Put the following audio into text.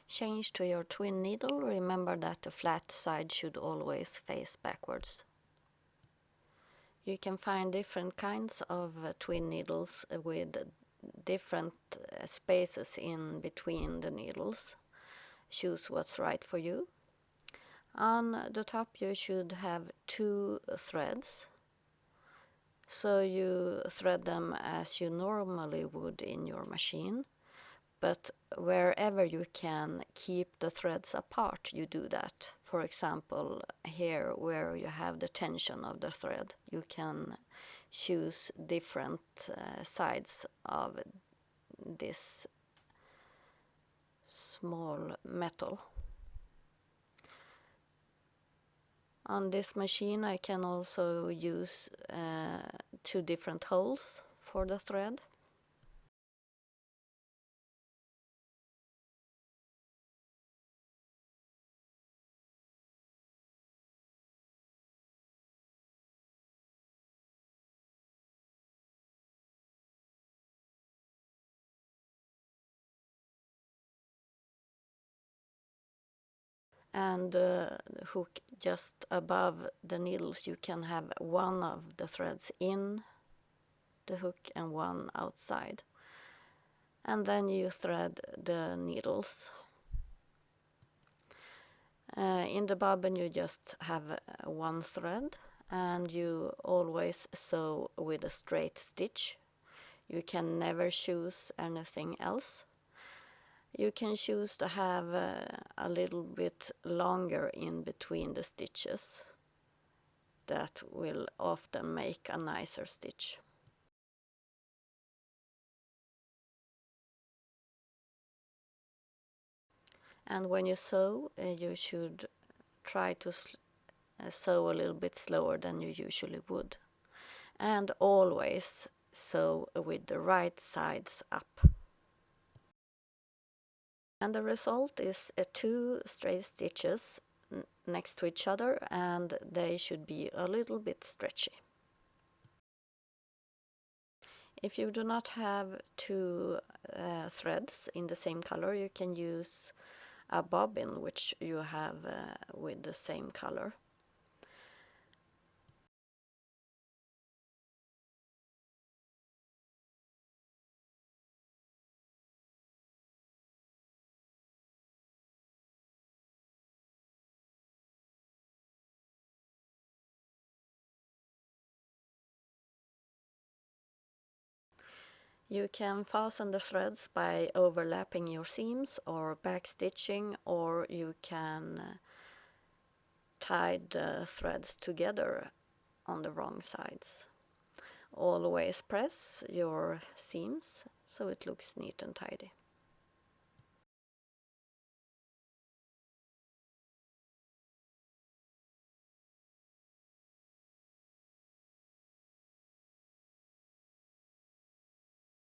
Change to your twin needle. Remember that the flat side should always face backwards. You can find different kinds of twin needles with different spaces in between the needles. Choose what's right for you. On the top you should have 2 threads. So you thread them as you normally would in your machine. But wherever you can keep the threads apart, you do that. For example, here where you have the tension of the thread, you can choose different sides of this small metal. On this machine I can also use 2 different holes for the thread. And the hook just above the needles, you can have one of the threads in the hook and one outside. And then you thread the needles. In the bobbin you just have one thread, and you always sew with a straight stitch. You can never choose anything else. You can choose to have a little bit longer in between the stitches. That will often make a nicer stitch. And when you sew, you should try to sew a little bit slower than you usually would. And always sew with the right sides up. And the result is 2 straight stitches next to each other, and they should be a little bit stretchy. If you do not have 2 threads in the same color, you can use a bobbin which you have with the same color. You can fasten the threads by overlapping your seams or backstitching, or you can tie the threads together on the wrong sides. Always press your seams so it looks neat and tidy.